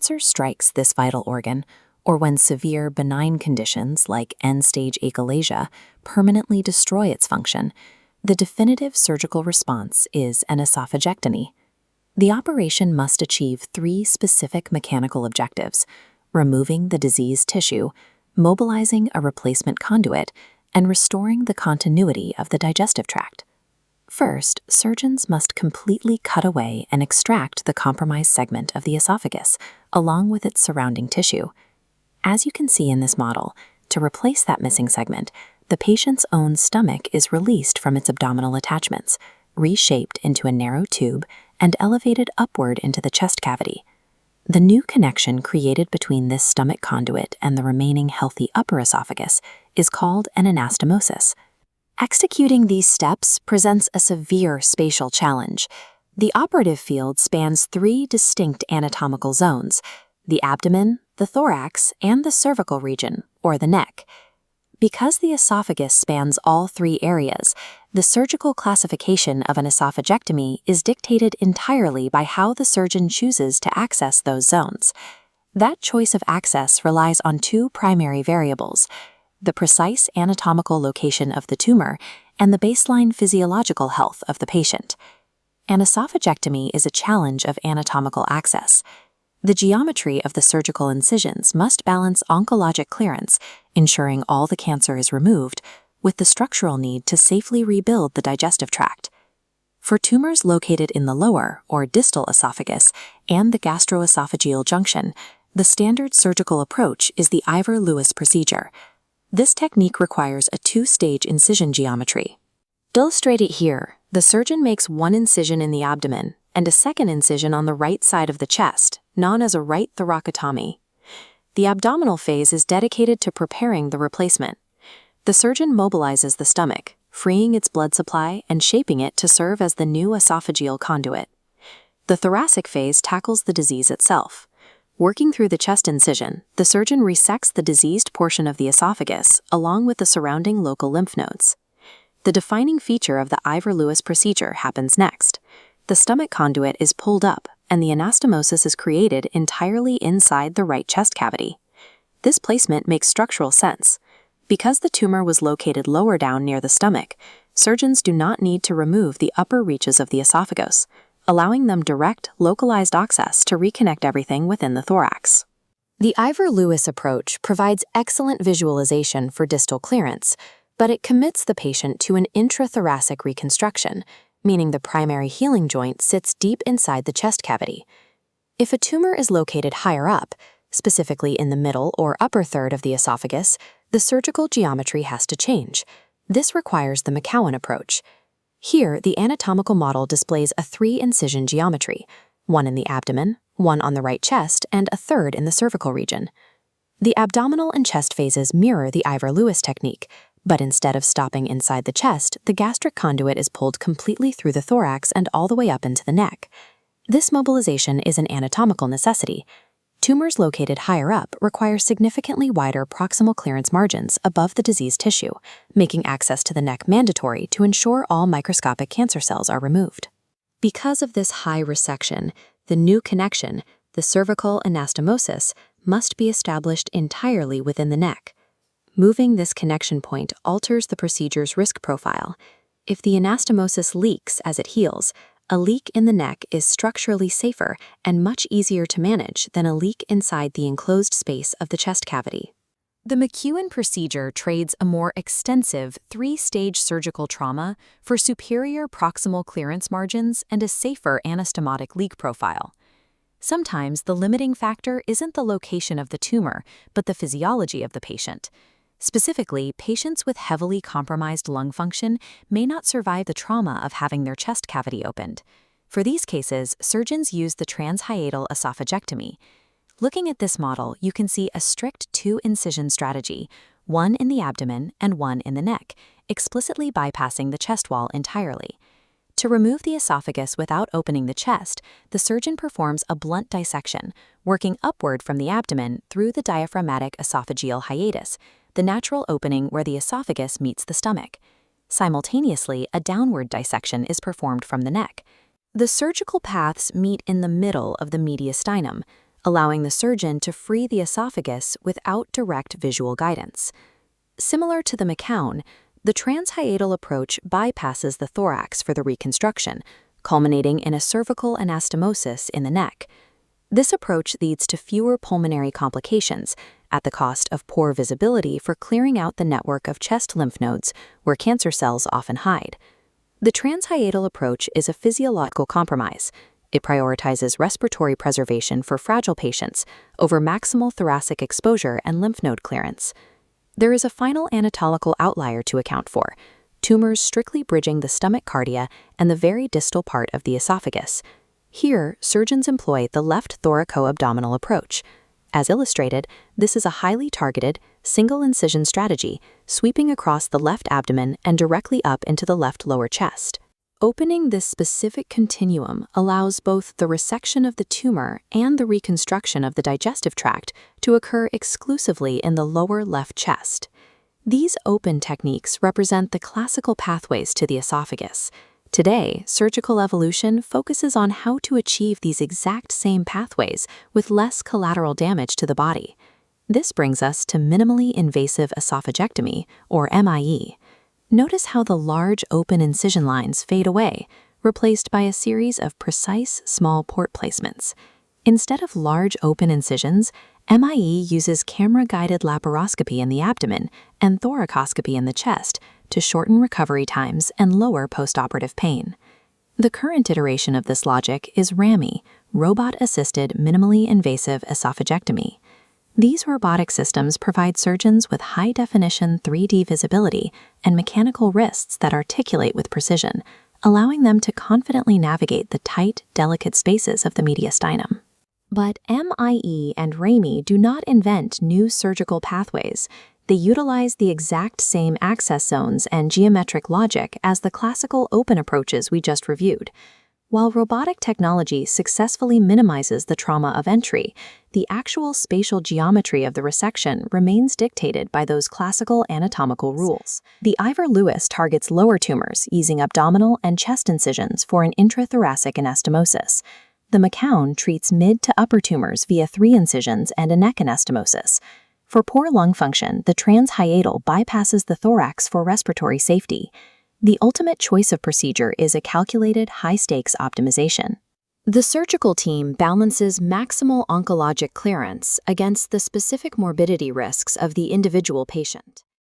cancer strikes this vital organ, or when severe benign conditions like end-stage achalasia permanently destroy its function, the definitive surgical response is an esophagectomy. The operation must achieve 3 specific mechanical objectives: removing the diseased tissue, mobilizing a replacement conduit, and restoring the continuity of the digestive tract. First, surgeons must completely cut away and extract the compromised segment of the esophagus, along with its surrounding tissue. As you can see in this model, to replace that missing segment, the patient's own stomach is released from its abdominal attachments, reshaped into a narrow tube, and elevated upward into the chest cavity. The new connection created between this stomach conduit and the remaining healthy upper esophagus is called an anastomosis. Executing these steps presents a severe spatial challenge. The operative field spans 3 distinct anatomical zones: the abdomen, the thorax, and the cervical region, or the neck. Because the esophagus spans all 3 areas, the surgical classification of an esophagectomy is dictated entirely by how the surgeon chooses to access those zones. That choice of access relies on 2 primary variables: the precise anatomical location of the tumor and the baseline physiological health of the patient. An esophagectomy is a challenge of anatomical access. The geometry of the surgical incisions must balance oncologic clearance, ensuring all the cancer is removed, with the structural need to safely rebuild the digestive tract. For tumors located in the lower, or distal esophagus, and the gastroesophageal junction, the standard surgical approach is the Ivor-Lewis procedure. This technique requires a 2-stage incision geometry. Illustrated here, the surgeon makes 1 incision in the abdomen and a 2nd incision on the right side of the chest, known as a right thoracotomy. The abdominal phase is dedicated to preparing the replacement. The surgeon mobilizes the stomach, freeing its blood supply and shaping it to serve as the new esophageal conduit. The thoracic phase tackles the disease itself. Working through the chest incision, the surgeon resects the diseased portion of the esophagus along with the surrounding local lymph nodes. The defining feature of the Ivor-Lewis procedure happens next. The stomach conduit is pulled up, and the anastomosis is created entirely inside the right chest cavity. This placement makes structural sense. Because the tumor was located lower down near the stomach, surgeons do not need to remove the upper reaches of the esophagus, allowing them direct, localized access to reconnect everything within the thorax. The Ivor-Lewis approach provides excellent visualization for distal clearance, but it commits the patient to an intrathoracic reconstruction, meaning the primary healing joint sits deep inside the chest cavity. If a tumor is located higher up, specifically in the middle or upper third of the esophagus, the surgical geometry has to change. This requires the McCowan approach. Here, the anatomical model displays a 3-incision geometry: 1 in the abdomen, 1 on the right chest, and a 3rd in the cervical region. The abdominal and chest phases mirror the Ivor-Lewis technique, but instead of stopping inside the chest, the gastric conduit is pulled completely through the thorax and all the way up into the neck. This mobilization is an anatomical necessity. Tumors located higher up require significantly wider proximal clearance margins above the diseased tissue, making access to the neck mandatory to ensure all microscopic cancer cells are removed. Because of this high resection, the new connection, the cervical anastomosis, must be established entirely within the neck. Moving this connection point alters the procedure's risk profile. If the anastomosis leaks as it heals, a leak in the neck is structurally safer and much easier to manage than a leak inside the enclosed space of the chest cavity. The McCowan procedure trades a more extensive 3-stage surgical trauma for superior proximal clearance margins and a safer anastomotic leak profile. Sometimes the limiting factor isn't the location of the tumor, but the physiology of the patient. Specifically, patients with heavily compromised lung function may not survive the trauma of having their chest cavity opened. For these cases, surgeons use the transhiatal esophagectomy. Looking at this model, you can see a strict 2-incision strategy, 1 in the abdomen and 1 in the neck, explicitly bypassing the chest wall entirely. To remove the esophagus without opening the chest, the surgeon performs a blunt dissection, working upward from the abdomen through the diaphragmatic esophageal hiatus, the natural opening where the esophagus meets the stomach. Simultaneously, a downward dissection is performed from the neck. The surgical paths meet in the middle of the mediastinum, allowing the surgeon to free the esophagus without direct visual guidance. Similar to the McCown, the transhiatal approach bypasses the thorax for the reconstruction, culminating in a cervical anastomosis in the neck. This approach leads to fewer pulmonary complications at the cost of poor visibility for clearing out the network of chest lymph nodes where cancer cells often hide. The transhiatal approach is a physiological compromise. It prioritizes respiratory preservation for fragile patients over maximal thoracic exposure and lymph node clearance. There is a final anatomical outlier to account for: tumors strictly bridging the stomach cardia and the very distal part of the esophagus. Here, surgeons employ the left thoraco-abdominal approach. As illustrated, this is a highly targeted, single-incision strategy, sweeping across the left abdomen and directly up into the left lower chest. Opening this specific continuum allows both the resection of the tumor and the reconstruction of the digestive tract to occur exclusively in the lower left chest. These open techniques represent the classical pathways to the esophagus. Today, surgical evolution focuses on how to achieve these exact same pathways with less collateral damage to the body. This brings us to minimally invasive esophagectomy, or MIE. Notice how the large open incision lines fade away, replaced by a series of precise small port placements. Instead of large open incisions, MIE uses camera-guided laparoscopy in the abdomen and thoracoscopy in the chest to shorten recovery times and lower postoperative pain. The current iteration of this logic is RAMI, Robot-Assisted Minimally Invasive Esophagectomy. These robotic systems provide surgeons with high-definition 3D visibility and mechanical wrists that articulate with precision, allowing them to confidently navigate the tight, delicate spaces of the mediastinum. But MIE and RAMI do not invent new surgical pathways. They utilize the exact same access zones and geometric logic as the classical open approaches we just reviewed. While robotic technology successfully minimizes the trauma of entry, the actual spatial geometry of the resection remains dictated by those classical anatomical rules. The Ivor-Lewis targets lower tumors using abdominal and chest incisions for an intrathoracic anastomosis. The McCown treats mid to upper tumors via 3 incisions and a neck anastomosis. For poor lung function, the transhiatal bypasses the thorax for respiratory safety. The ultimate choice of procedure is a calculated high-stakes optimization. The surgical team balances maximal oncologic clearance against the specific morbidity risks of the individual patient.